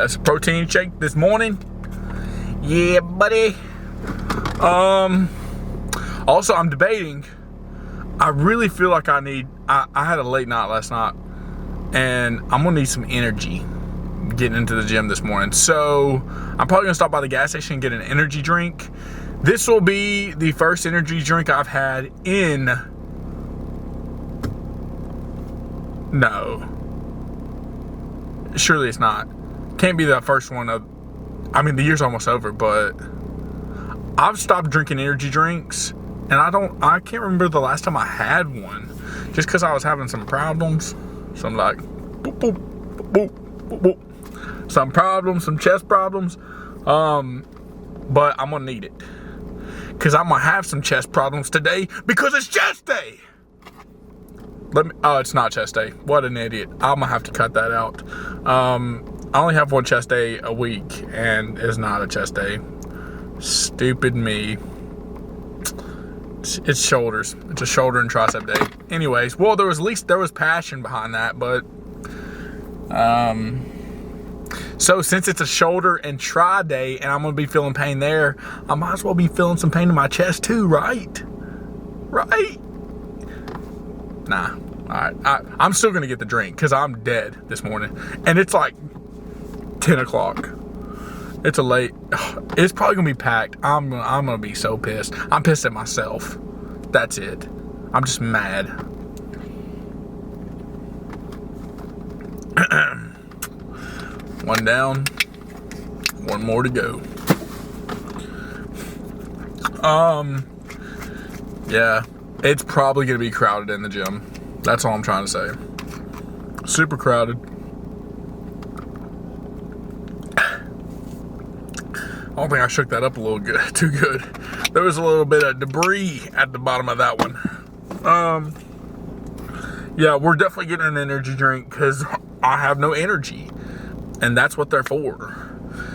That's a protein shake this morning. Yeah, buddy. Also, I'm debating. I really feel like I had a late night last night, and I'm gonna need some energy getting into the gym this morning. So I'm probably gonna stop by the gas station and get an energy drink. This will be the first energy drink I've had in... No. Surely it's not. Can't be the first one of... I mean, the year's almost over, but I've stopped drinking energy drinks, and I can't remember the last time I had one, just because I was having some problems. So I'm like, boop, boop, boop, boop, boop. Some problems, some chest problems. But I'm gonna need it, because I'm gonna have some chest problems today because it's chest day. Oh, it's not chest day. What an idiot. I'm gonna have to cut that out. I only have one chest day a week, and it's not a chest day. Stupid me. It's shoulders. It's a shoulder and tricep day. Anyways, well, there was passion behind that, but so since it's a shoulder and tri day, and I'm gonna be feeling pain there, I might as well be feeling some pain in my chest too, right? Right? Nah. Alright. I'm still gonna get the drink because I'm dead this morning. And it's like 10 o'clock. It's it's probably gonna be packed. I'm gonna be so pissed. I'm pissed at myself. That's it. I'm just mad. One down, one more to go. Yeah, it's probably gonna be crowded in the gym. That's all I'm trying to say. Super crowded. I don't think I shook that up a little too good. There was a little bit of debris at the bottom of that one. Yeah, we're definitely getting an energy drink because I have no energy. And that's what they're for.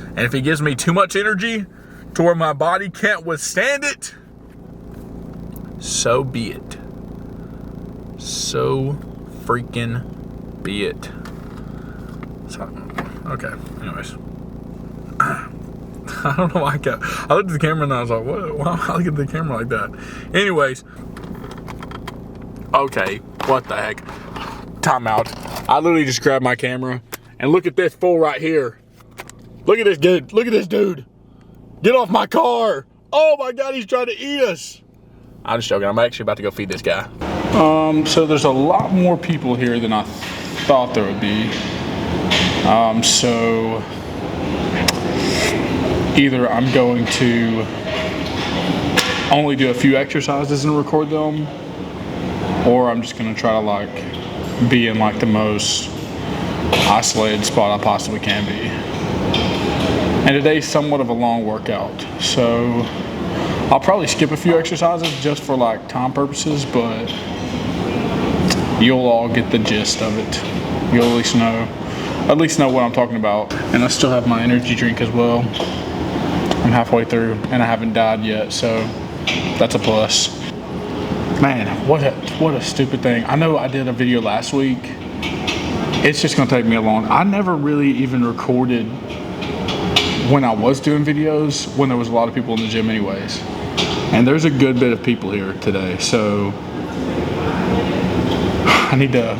And if it gives me too much energy to where my body can't withstand it, so be it. So freaking be it. So, okay, anyways. I don't know why I looked at the camera and I was like, what? Why am I looking at the camera like that? Anyways. Okay, what the heck? Time out. I literally just grabbed my camera and look at this fool right here. Look at this dude. Look at this dude. Get off my car. Oh my God, he's trying to eat us. I'm just joking. I'm actually about to go feed this guy. So there's a lot more people here than I thought there would be. So either I'm going to only do a few exercises and record them, or I'm just gonna try to like be in like the most isolated spot I possibly can be. And today's somewhat of a long workout, so I'll probably skip a few exercises just for like time purposes, but you'll all get the gist of it. You'll at least know what I'm talking about. And I still have my energy drink as well. I'm halfway through and I haven't died yet, so that's a plus. Man, what a stupid thing. I know I did a video last week. It's just gonna take me I never really even recorded when I was doing videos when there was a lot of people in the gym anyways. And there's a good bit of people here today, so I need to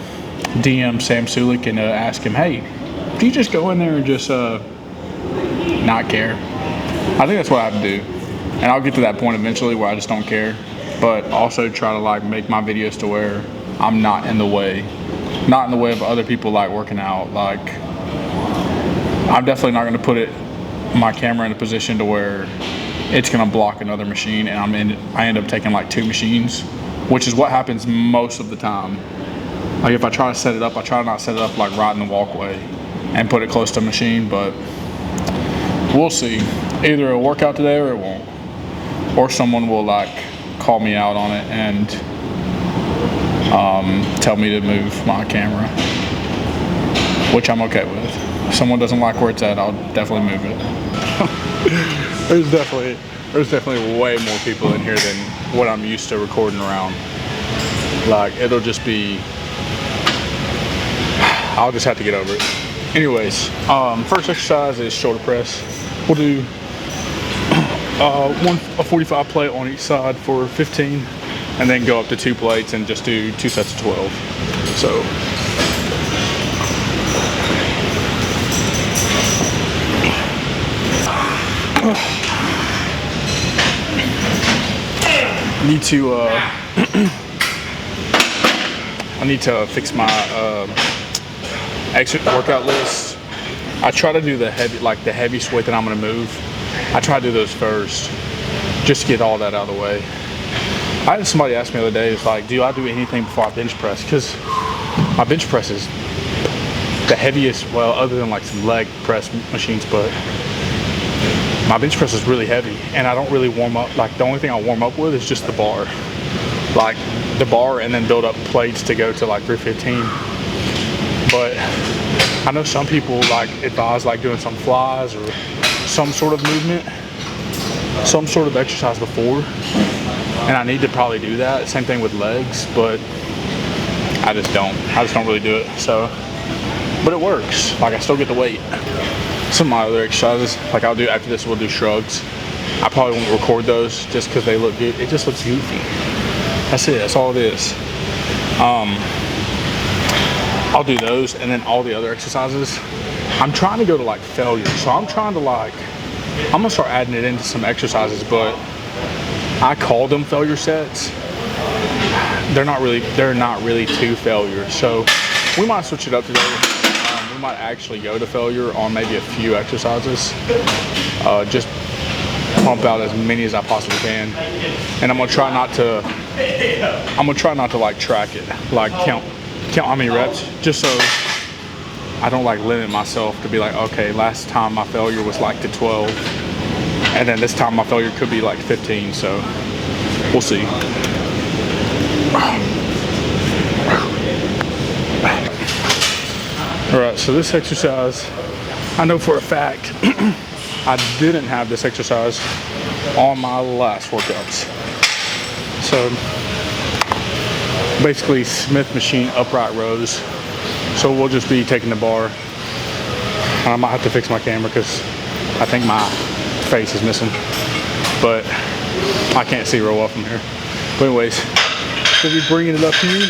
DM Sam Sulik and ask him, hey, do you just go in there and just not care? I think that's what I have to do. And I'll get to that point eventually where I just don't care, but also try to like make my videos to where I'm not in the way of other people like working out. Like, I'm definitely not gonna put my camera in a position to where it's gonna block another machine, and I end up taking like 2 machines, which is what happens most of the time. Like if I try to set it up, I try to not set it up like right in the walkway and put it close to a machine, but we'll see. Either it'll work out today or it won't. Or someone will like call me out on it and tell me to move my camera, which I'm okay with. If someone doesn't like where it's at, I'll definitely move it. There's definitely way more people in here than what I'm used to recording around. Like, it'll just be, I'll just have to get over it. Anyways, first exercise is shoulder press. We'll do a 45 plate on each side for 15, and then go up to 2 plates and just do 2 sets of 12. So I need to fix my exit workout list. I try to do the heaviest weight that I'm gonna move. I try to do those first, just to get all that out of the way. I had somebody ask me the other day, it's like, do I do anything before I bench press? Because my bench press is the heaviest, well, other than like some leg press machines, but my bench press is really heavy, and I don't really warm up. Like, the only thing I warm up with is just the bar. Like, the bar, and then build up plates to go to like 315. But I know some people like advise like doing some flies or some sort of movement, some sort of exercise before, and I need to probably do that. Same thing with legs, but I just don't really do it. So, but it works. Like, I still get the weight. Some of my other exercises, like I'll do after this, we'll do shrugs. I probably won't record those just because they look good. It just looks goofy. That's it. That's all it is. I'll do those, and then all the other exercises. I'm trying to go to like failure, so I'm trying to like, I'm gonna start adding it into some exercises, but I call them failure sets. They're not really 2 failures, so we might switch it up today. We might actually go to failure on maybe a few exercises. Just pump out as many as I possibly can, and I'm gonna try not to like track it, like count how many reps, just so I don't like limit myself to be like, okay, last time my failure was like to 12, and then this time my failure could be like 15. So we'll see. All right, so this exercise, I know for a fact I didn't have this exercise on my last workouts. So basically Smith machine upright rows. So we'll just be taking the bar. I might have to fix my camera because I think my face is missing, but I can't see real well from here. But anyways, we'll be bringing it up here.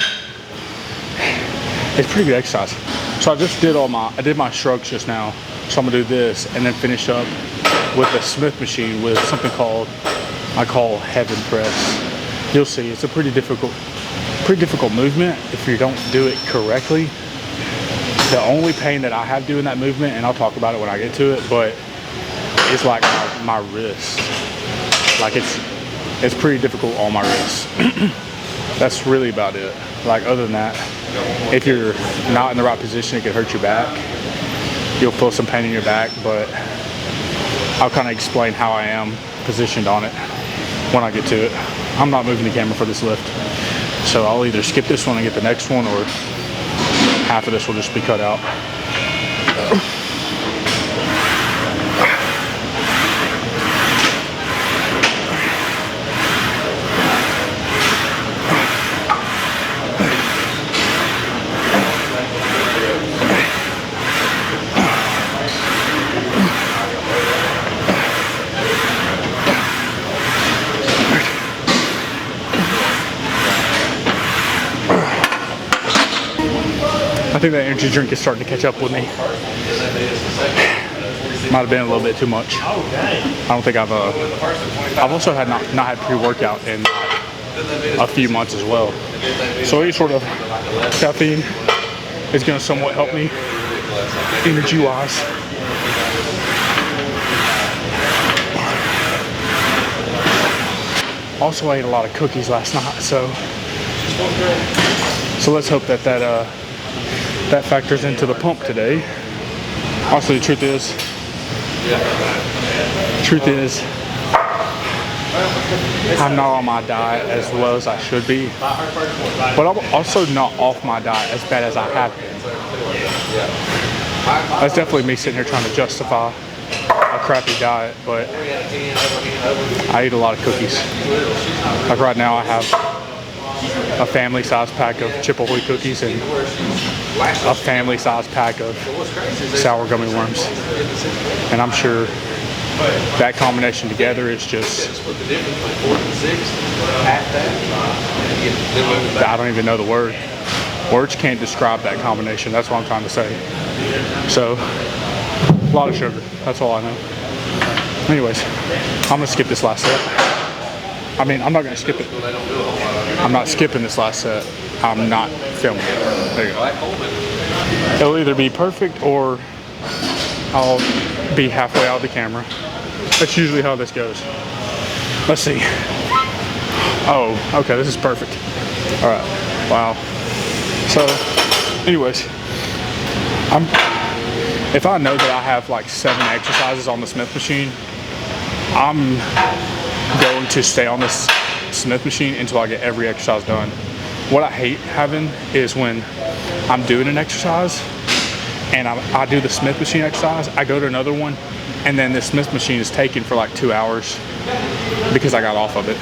It's pretty good exercise. So I did my shrugs just now. So I'm gonna do this and then finish up with the Smith machine with something I call heaven press. You'll see, it's a pretty difficult movement if you don't do it correctly. The only pain that I have doing that movement, and I'll talk about it when I get to it, but it's like my wrist. Like it's pretty difficult on my wrist. That's really about it. Like, other than that, if you're not in the right position, it could hurt your back. You'll feel some pain in your back, but I'll kind of explain how I am positioned on it when I get to it. I'm not moving the camera for this lift, so I'll either skip this one and get the next one, or half of this will just be cut out. I think that energy drink is starting to catch up with me. Might have been a little bit too much. I don't think I've also had not had pre-workout in a few months as well. So any sort of caffeine is going to somewhat help me energy-wise. Also, I ate a lot of cookies last night, so let's hope that factors into the pump today. Also, the truth is, I'm not on my diet as well as I should be, but I'm also not off my diet as bad as I have been. That's definitely me sitting here trying to justify a crappy diet, but I eat a lot of cookies. Like right now I have a family-sized pack of Chip Ahoy cookies and a family-sized pack of sour gummy worms. And I'm sure that combination together is just, I don't even know the word. Words can't describe that combination. That's what I'm trying to say. So, a lot of sugar. That's all I know. Anyways, I'm gonna skip this last set. I mean, I'm not gonna skip it. I'm not skipping this last set. I'm not filming it. There you go. It'll either be perfect or I'll be halfway out of the camera. That's usually how this goes. Let's see. Oh, okay, this is perfect. All right, wow. So, anyways, if I know that I have like 7 exercises on the Smith machine, I'm going to stay on this Smith machine until I get every exercise done. What I hate having is when I'm doing an exercise and I do the Smith machine exercise, I go to another one, and then the Smith machine is taken for like 2 hours because I got off of it.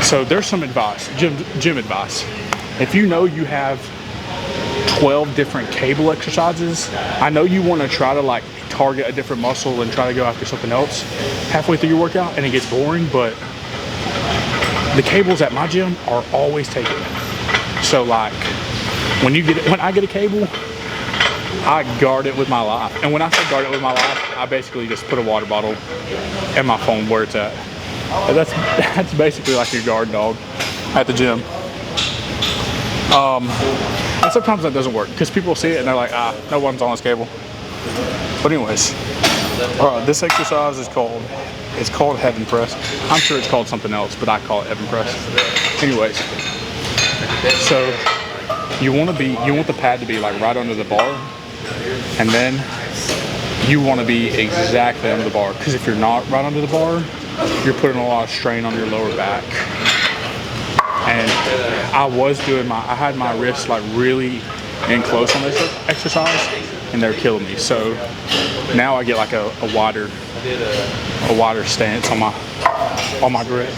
So there's some advice, gym advice. If you know you have 12 different cable exercises, I know you want to try to like target a different muscle and try to go after something else halfway through your workout, and it gets boring, but the cables at my gym are always taken. So like when I get a cable, I guard it with my life. And when I say guard it with my life, I basically just put a water bottle and my phone where it's at. And that's basically like your guard dog at the gym. And sometimes that doesn't work because people see it and they're like, no one's on this cable. But anyways, this exercise is called Heaven Press. I'm sure it's called something else, but I call it Heaven Press. Anyways, so you want the pad to be like right under the bar, and then you want to be exactly under the bar, because if you're not right under the bar, you're putting a lot of strain on your lower back. And I had my wrists like really in close on this exercise, and they're killing me. So now I get like a wider stance on my grip.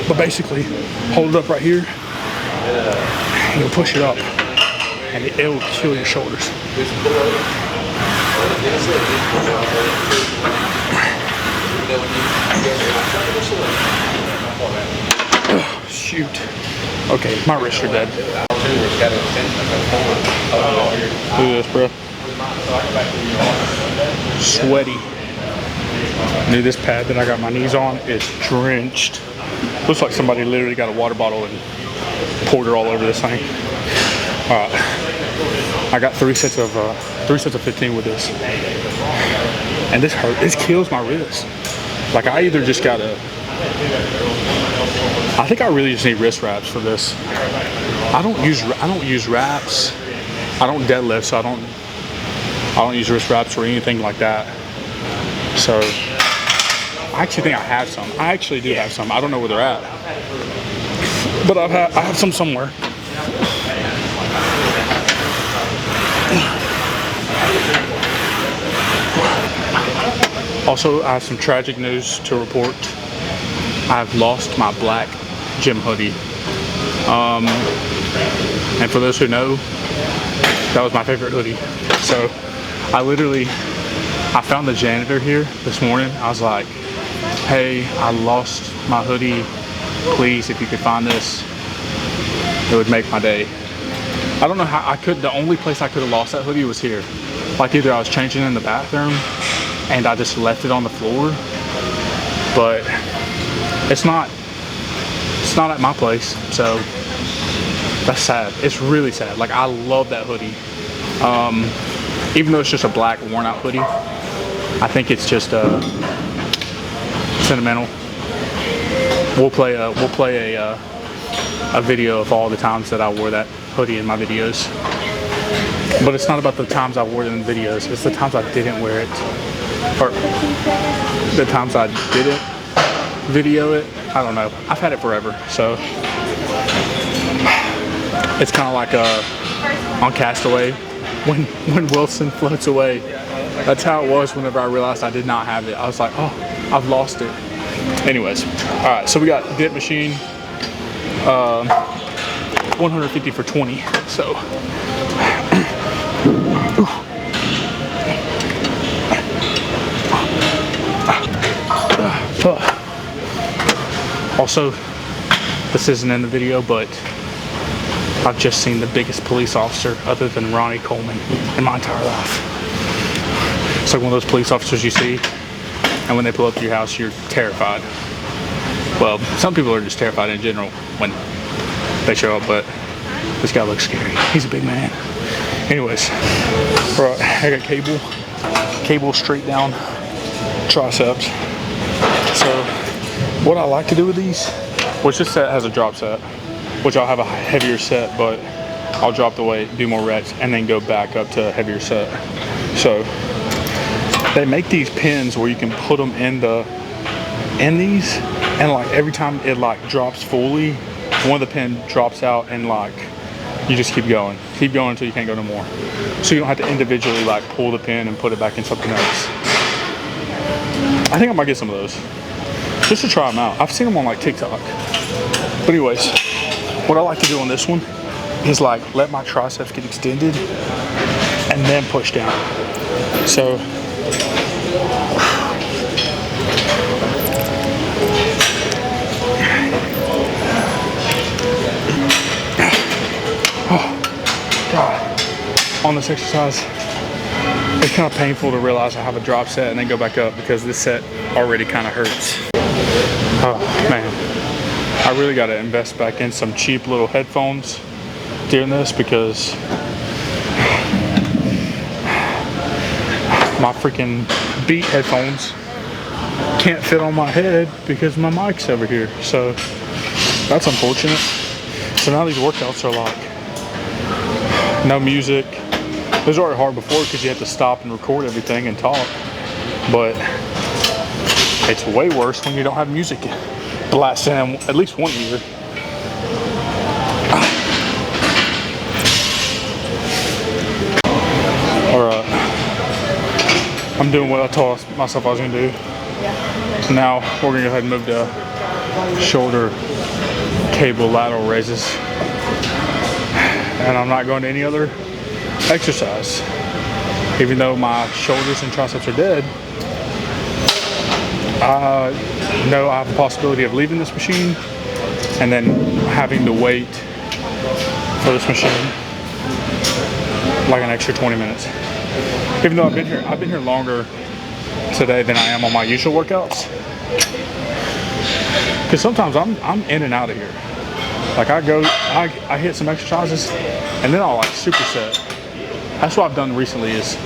But basically, hold it up right here, and you'll push it up, and it'll kill your shoulders. Shoot. Okay, my wrists are dead. Look at this, bro. Sweaty. Dude, this pad that I got my knees on is drenched. Looks like somebody literally got a water bottle and poured it all over this thing. Alright. I got 3 sets of 15 with this. And this hurt. This kills my wrist. Like, I either just gotta, I think I really just need wrist wraps for this. I don't use wraps. I don't deadlift, so I don't use wrist wraps or anything like that. So I actually think I have some. I actually do have some. I don't know where they're at, but I have some somewhere. Also, I have some tragic news to report. I've lost my black gym hoodie. And for those who know, that was my favorite hoodie. So I found the janitor here this morning. I was like, hey, I lost my hoodie. Please, if you could find this, it would make my day. I don't know how the only place I could have lost that hoodie was here. Like, either I was changing in the bathroom and I just left it on the floor, but it's not at my place, so that's sad. It's really sad. Like, I love that hoodie. Even though it's just a black worn out hoodie, I think it's just sentimental. We'll play a video of all the times that I wore that hoodie in my videos. But it's not about the times I wore it in the videos, it's the times I didn't wear it. Or the times I didn't video it. I don't know. I've had it forever, so it's kind of like on Castaway when Wilson floats away. That's how it was whenever I realized I did not have it. I was like, oh, I've lost it. Anyways, all right. So we got dip machine, 150 for 20. So also, this isn't in the video, but I've just seen the biggest police officer other than Ronnie Coleman in my entire life. It's like one of those police officers you see, and when they pull up to your house, you're terrified. Well, some people are just terrified in general when they show up, but this guy looks scary. He's a big man. Anyways, right, I got cable straight down triceps. So what I like to do with these, which this set has a drop set, which I'll have a heavier set, but I'll drop the weight, do more reps, and then go back up to a heavier set. So they make these pins where you can put them in these, and like every time it like drops fully, one of the pin drops out, and like you just keep going until you can't go no more. So you don't have to individually like pull the pin and put it back in something else. I think I might get some of those just to try them out. I've seen them on like TikTok. But anyways, what I like to do on this one is like let my triceps get extended and then push down. So oh God, on this exercise, it's kind of painful to realize I have a drop set and then go back up because this set already kind of hurts. Oh man, I really got to invest back in some cheap little headphones during this because my freaking Beat headphones can't fit on my head because my mic's over here. So that's unfortunate. So now these workouts are like no music. It was already hard before because you have to stop and record everything and talk, but it's way worse when you don't have music blasting in at least one ear. Alright, I'm doing what I told myself I was going to do. Now we're going to go ahead and move to shoulder cable lateral raises, and I'm not going to any other exercise. Even though my shoulders and triceps are dead, I know I have the possibility of leaving this machine and then having to wait for this machine like an extra 20 minutes. Even though I've been here longer today than I am on my usual workouts. Because sometimes I'm in and out of here. Like I hit some exercises and then I'll like superset. That's what I've done recently is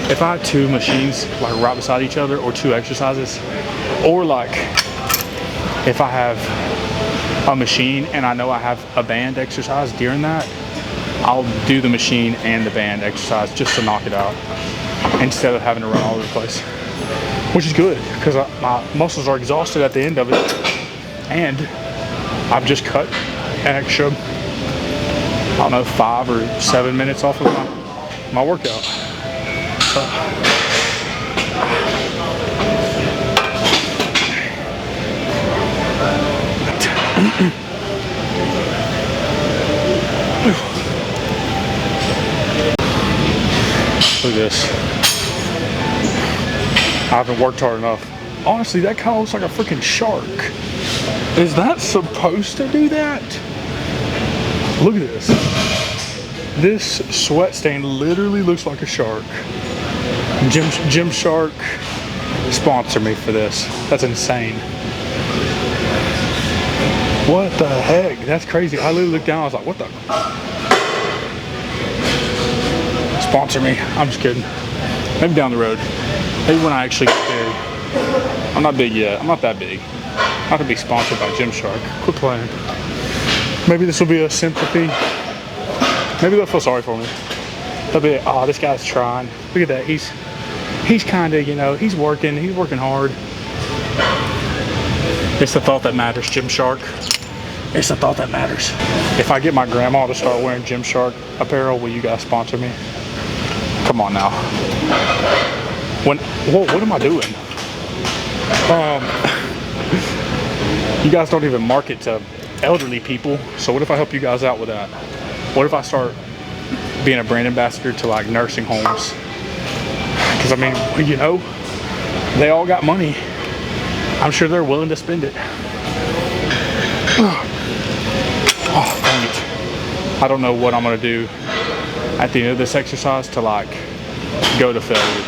if I have two machines like right beside each other or two exercises, or like if I have a machine and I know I have a band exercise during that, I'll do the machine and the band exercise just to knock it out instead of having to run all over the place, which is good because my muscles are exhausted at the end of it, and I've just cut an extra, I don't know, 5 or 7 minutes off of my workout. Look at this. I haven't worked hard enough. Honestly, that kind of looks like a freaking shark. Is that supposed to do that? Look at this. This sweat stain literally looks like a shark. Gymshark, sponsor me for this. That's insane. What the heck? That's crazy. I literally looked down, I was like, what the? Sponsor me. I'm just kidding. Maybe down the road. Maybe when I actually get big. I'm not big yet. I'm not that big. Not to be sponsored by Gymshark. Quit playing. Maybe this will be a sympathy. Maybe they'll feel sorry for me. They'll be like, oh, this guy's trying. Look at that. He's kind of, you know, he's working hard. It's the thought that matters, Gymshark. It's the thought that matters. If I get my grandma to start wearing Gymshark apparel, will you guys sponsor me? Come on now. What am I doing? You guys don't even market to elderly people. So what if I help you guys out with that? What if I start being a brand ambassador to like nursing homes? Because I mean, you know, they all got money. I'm sure they're willing to spend it. Oh, dang it. I don't know what I'm gonna do at the end of this exercise to like go to failure.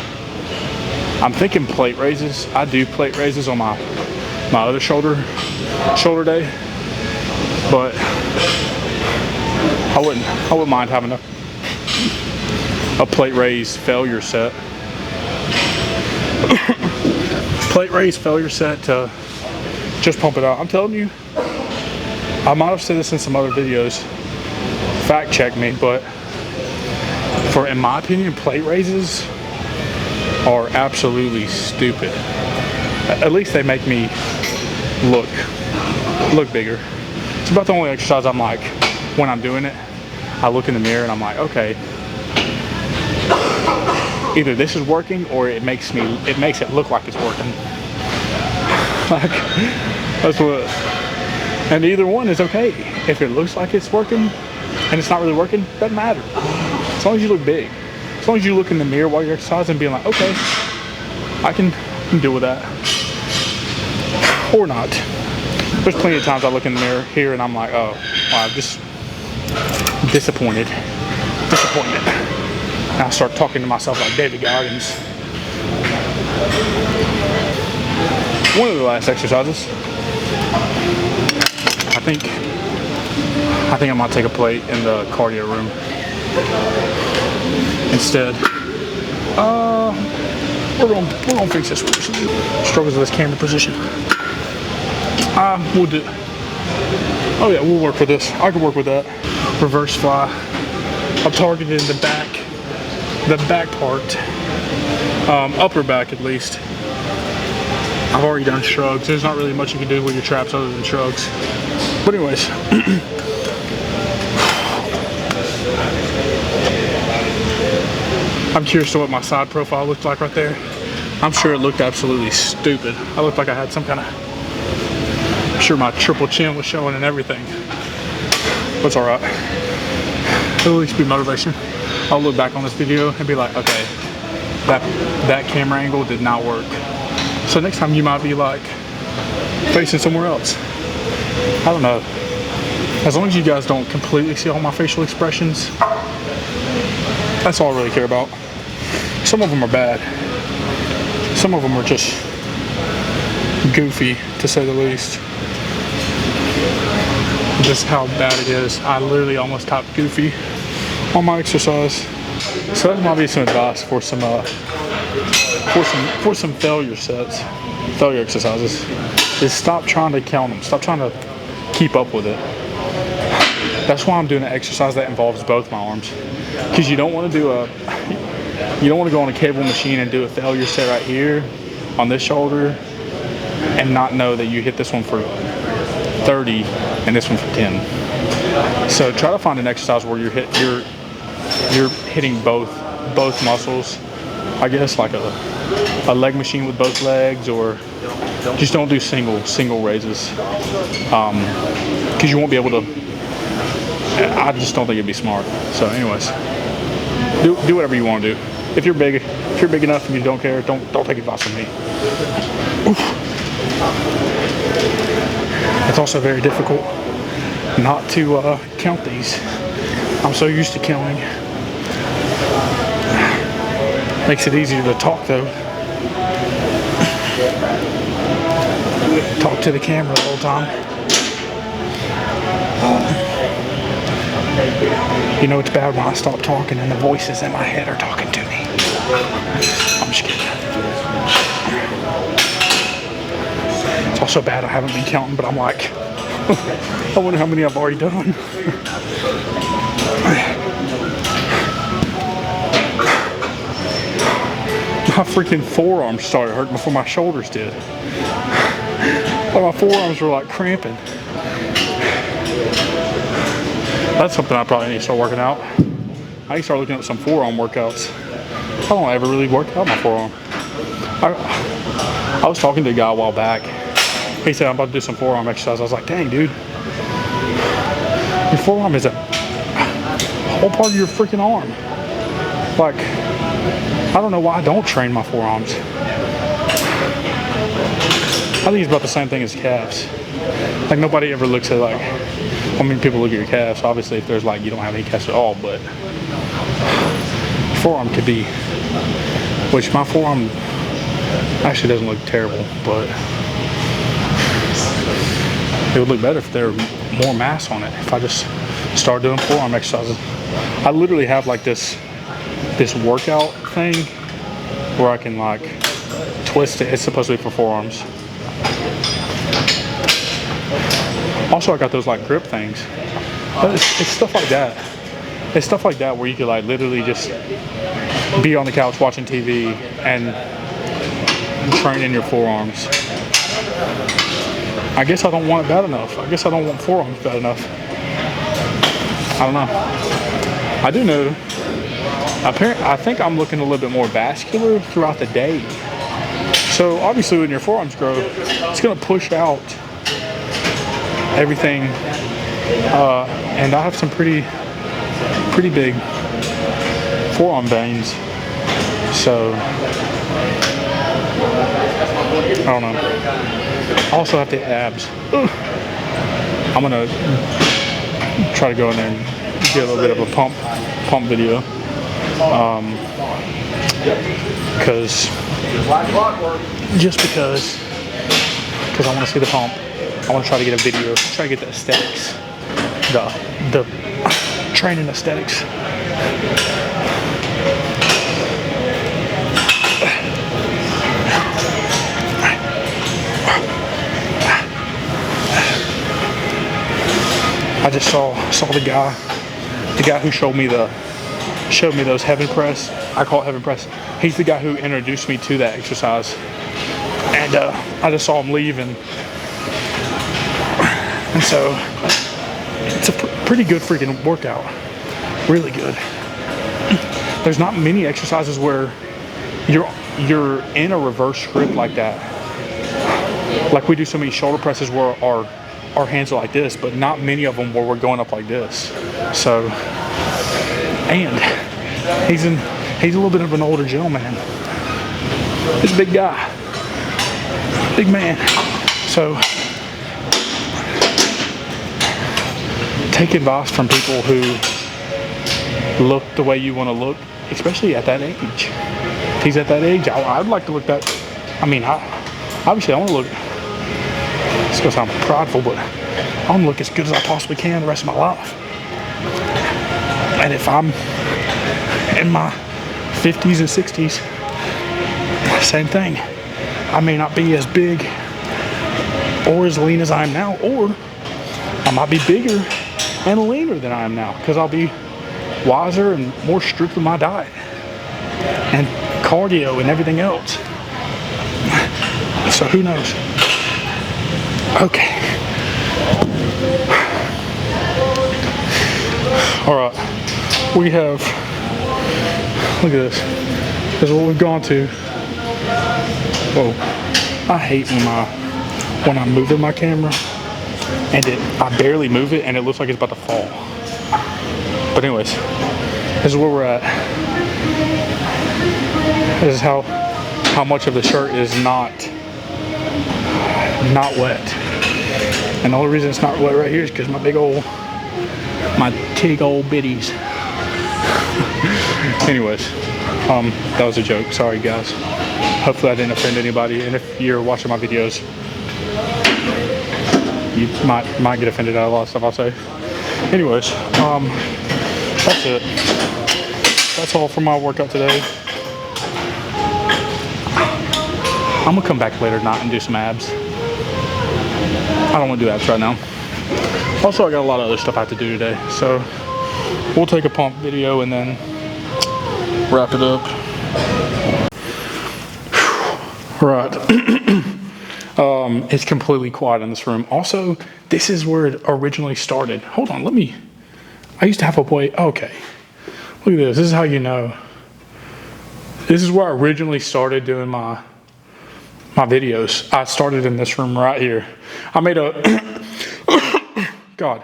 I'm thinking plate raises. I do plate raises on my other shoulder day, but I wouldn't mind having a plate raise failure set. Plate raise failure set to just pump it out. I'm telling you, I might have said this in some other videos, fact check me, but in my opinion, plate raises are absolutely stupid. At least they make me look bigger. It's about the only exercise I'm like, when I'm doing it, I look in the mirror and I'm like, okay, either this is working or it makes it look like it's working. Like, that's what, and either one is okay. If it looks like it's working and it's not really working, doesn't matter. As long as you look big. As long as you look in the mirror while you're exercising and being like, okay, I can deal with that. Or not. There's plenty of times I look in the mirror here and I'm like, oh, wow, just disappointed. And I start talking to myself like David Goggins. One of the last exercises, I think I might take a plate in the cardio room instead. We're gonna fix this first. Struggles with this camera position. We'll do. Oh yeah, we'll work with this. I can work with that. Reverse fly. I'm targeting the back part, upper back at least. I've already done shrugs. There's not really much you can do with your traps other than shrugs. But anyways. I'm curious to what my side profile looked like right there. I'm sure it looked absolutely stupid. I looked like I had some kind of, I'm sure my triple chin was showing and everything. But it's alright. It'll at least be motivation. I'll look back on this video and be like, okay, that camera angle did not work. So next time you might be like facing somewhere else. I don't know. As long as you guys don't completely see all my facial expressions, that's all I really care about. Some of them are bad. Some of them are just goofy, to say the least. Just how bad it is. I literally almost topped goofy on my exercise. So that might be some advice for some failure sets, failure exercises. Is stop trying to count them. Stop trying to keep up with it. That's why I'm doing an exercise that involves both my arms. Because you don't want to go on a cable machine and do a failure set right here on this shoulder and not know that you hit this one for 30 and this one for 10. So try to find an exercise where you're hitting both muscles. I guess like a leg machine with both legs, or just don't do single raises. Because you won't be able to. I just don't think it'd be smart. So anyways, do whatever you want to do. If you're big enough and you don't care, don't take advice from me. Oof. It's also very difficult not to count these. I'm so used to counting. Makes it easier to talk though. Talk to the camera the whole time. You know it's bad when I stop talking and the voices in my head are talking to me. I'm just kidding. It's also bad I haven't been counting, but I'm like, I wonder how many I've already done. My freaking forearms started hurting before my shoulders did. Like my forearms were like cramping. That's something I probably need to start working out. I need to start looking at some forearm workouts. I don't ever really work out my forearm. I was talking to a guy a while back. He said, I'm about to do some forearm exercise. I was like, dang, dude. Your forearm is a whole part of your freaking arm. Like, I don't know why I don't train my forearms. I think it's about the same thing as calves. Like, nobody ever looks at, like, I mean, people look at your calves, obviously, if there's, like, you don't have any calves at all, but forearm could be, which my forearm actually doesn't look terrible, but it would look better if there were more mass on it. If I just start doing forearm exercises. I literally have, like, this workout thing where I can, like, twist it. It's supposed to be for forearms. Also, I got those, like, grip things. It's stuff like that. It's stuff like that where you could, like, literally just be on the couch watching TV and train in your forearms. I guess I don't want it bad enough. I guess I don't want forearms bad enough. I don't know. I do know. I think I'm looking a little bit more vascular throughout the day. So obviously when your forearms grow, it's going to push out everything. And I have some pretty big forearm veins. So I don't know. I also have the abs. I'm going to try to go in there and get a little bit of a pump video. Because I want to see the pump. I want to try to get a video, try to get the aesthetics, the training aesthetics. I just saw the guy who showed me those heaven press. I call it heaven press. He's the guy who introduced me to that exercise, and I just saw him leave, and so it's a pretty good freaking workout, really good. There's not many exercises where you're in a reverse grip like that. Like, we do so many shoulder presses where our hands are like this, but not many of them where we're going up like this. So, and he's a little bit of an older gentleman. He's a big guy, big man. So take advice from people who look the way you want to look, especially at that age. If he's at that age, I'd like to look that. I mean, obviously I want to look. It's gonna sound prideful, but I want to look as good as I possibly can the rest of my life. And if I'm in my 50s and 60s, same thing. I may not be as big or as lean as I am now, or I might be bigger and leaner than I am now, because I'll be wiser and more strict with my diet and cardio and everything else. So who knows? Okay. All right. We have, look at this. This is what we've gone to. Whoa. I hate when I'm moving my camera and I barely move it and it looks like it's about to fall. But anyways, this is where we're at. This is how much of the shirt is not wet. And the only reason it's not wet right here is because my big old bitties. Anyways, that was a joke. Sorry, guys. Hopefully I didn't offend anybody. And if you're watching my videos, you might get offended at a lot of stuff I'll say. Anyways, that's it. That's all for my workout today. I'm gonna come back later tonight and do some abs. I don't want to do abs right now. Also, I got a lot of other stuff I have to do today, so we'll take a pump video and then wrap it up. Right. It's completely quiet in this room. Also, this is where it originally started. Hold on, I used to have a way. Okay. Look at this. This is how you know. This is where I originally started doing my videos. I started in this room right here. I made a God.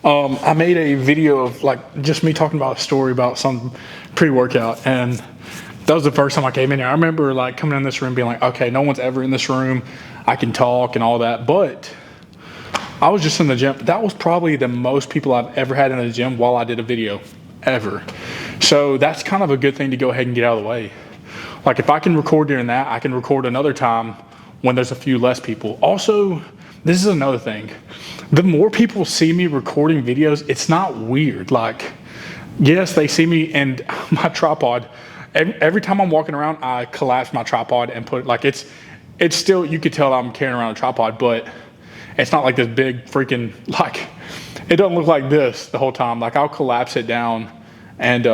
I made a video of like just me talking about a story about some pre-workout, and that was the first time I came in here. I remember like coming in this room being like, okay, no one's ever in this room. I can talk and all that, but I was just in the gym. That was probably the most people I've ever had in the gym while I did a video, ever. So that's kind of a good thing to go ahead and get out of the way. Like if I can record during that, I can record another time when there's a few less people. Also, this is another thing. The more people see me recording videos, it's not weird. Like, yes, they see me and my tripod. Every time I'm walking around, I collapse my tripod and put it, like it's still, you could tell I'm carrying around a tripod, but it's not like this big freaking, like, it doesn't look like this the whole time. Like I'll collapse it down and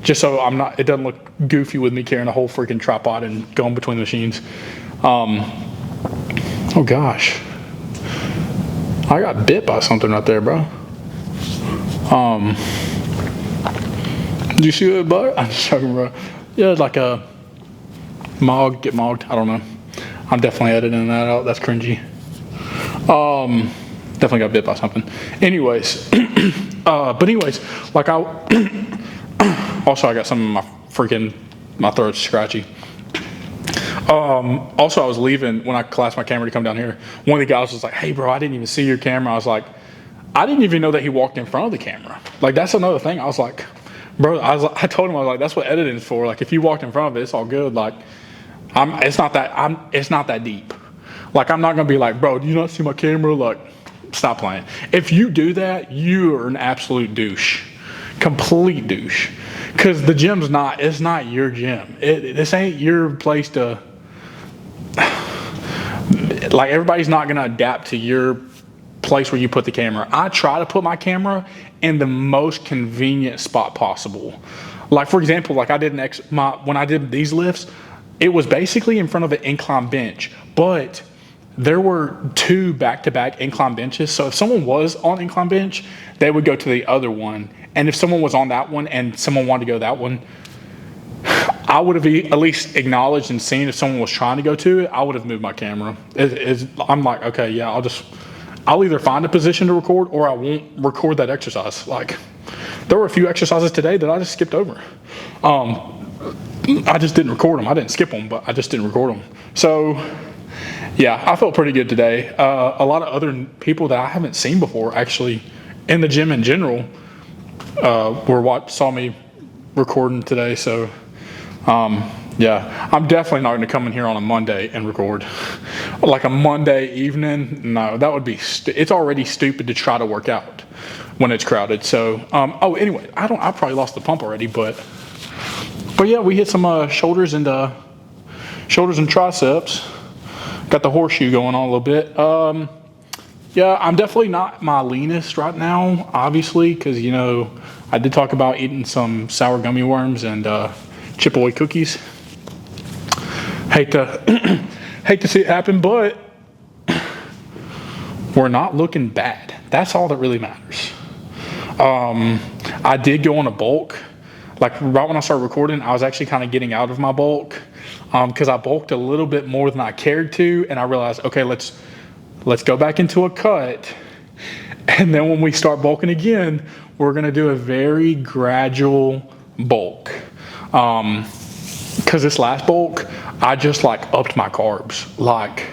just so it doesn't look goofy with me carrying a whole freaking tripod and going between the machines. Oh gosh. I got bit by something right there, bro. Did you see that bug? I'm just joking, bro. Yeah, like a get mogged. I don't know. I'm definitely editing that out. That's cringy. Definitely got bit by something. Anyways, but anyways, like also I got some of my throat's scratchy. Also, I was leaving when I collapsed my camera to come down here. One of the guys was like, hey, bro, I didn't even see your camera. I was like, I didn't even know that he walked in front of the camera. Like, that's another thing. I was like, bro, I told him, I was like, that's what editing is for. Like, if you walked in front of it, it's all good. Like, it's not that deep. Like, I'm not going to be like, bro, do you not see my camera? Like, stop playing. If you do that, you are an absolute douche. Complete douche. Because the gym's it's not your gym. This ain't your place to, like, everybody's not going to adapt to your place where you put the camera. I try to put my camera in the most convenient spot possible. Like, for example, like I did when I did these lifts, it was basically in front of an incline bench, but there were 2 back-to-back incline benches. So if someone was on incline bench, they would go to the other one. And if someone was on that one and someone wanted to go that one, I would have at least acknowledged and seen if someone was trying to go to it. I would have moved my camera. I'm like, okay, yeah, I'll either find a position to record or I won't record that exercise. Like, there were a few exercises today that I just skipped over. I just didn't record them. I didn't skip them, but I just didn't record them. So, yeah, I felt pretty good today. A lot of other people that I haven't seen before, actually, in the gym in general, saw me recording today. So, yeah, I'm definitely not going to come in here on a Monday and record. Like a Monday evening, no, that would be, it's already stupid to try to work out when it's crowded. So, anyway, I probably lost the pump already, but yeah, we hit some shoulders and triceps. Got the horseshoe going on a little bit. Yeah, I'm definitely not my leanest right now, obviously, because, you know, I did talk about eating some sour gummy worms and Chip-Ahoy cookies. Hate to see it happen, but we're not looking bad. That's all that really matters. I did go on a bulk. Like, right when I started recording, I was actually kind of getting out of my bulk because I bulked a little bit more than I cared to, and I realized, okay, let's go back into a cut, and then when we start bulking again, we're going to do a very gradual bulk. Because this last bulk, I just like upped my carbs. Like,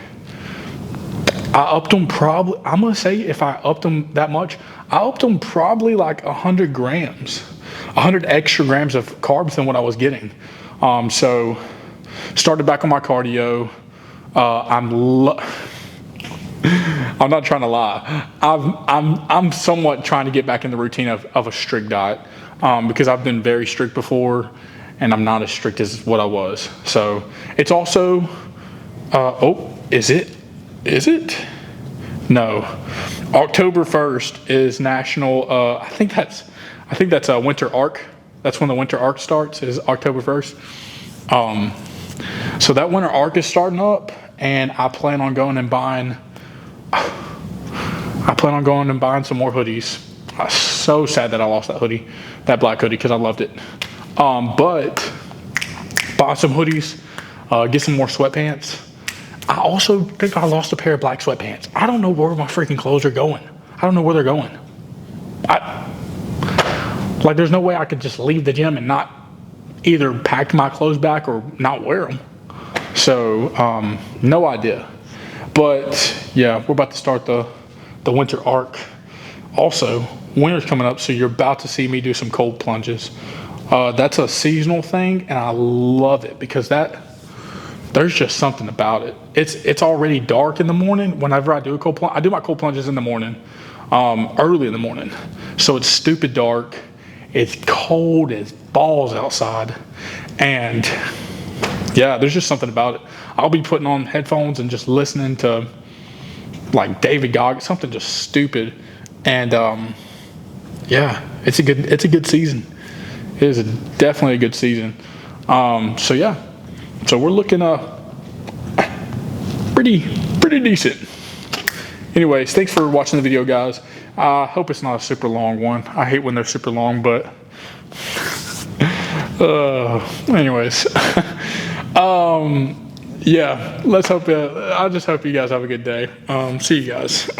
I upped them probably, I'm going to say if I upped them that much, I upped them probably like 100 grams, 100 extra grams of carbs than what I was getting. So started back on my cardio. I'm not trying to lie. I'm somewhat trying to get back in the routine of a strict diet because I've been very strict before, and I'm not as strict as what I was. So it's also, is it? No. October 1st is National. I think that's Winter Arc. That's when the Winter Arc starts. Is October 1st. So that Winter Arc is starting up, and I plan on going and buying some more hoodies. I'm so sad that I lost that black hoodie, because I loved it. But buy some hoodies, get some more sweatpants. I also think I lost a pair of black sweatpants. I don't know where my freaking clothes are going. I don't know where they're going. Like, there's no way I could just leave the gym and not either pack my clothes back or not wear them. So, no idea. But yeah, we're about to start the winter arc. Also, winter's coming up, so you're about to see me do some cold plunges. That's a seasonal thing, and I love it because there's just something about it. It's already dark in the morning whenever I do a cold plunge. I do my cold plunges in the morning, early in the morning. So it's stupid dark. It's cold as balls outside. And yeah, there's just something about it. I'll be putting on headphones and just listening to like David Goggins, something just stupid. And yeah, it's a good season. It is definitely a good season. So yeah, so we're looking pretty decent. Anyways, thanks for watching the video, guys. I hope it's not a super long one. I hate when they're super long, but anyways, yeah. Let's hope. I just hope you guys have a good day. See you guys.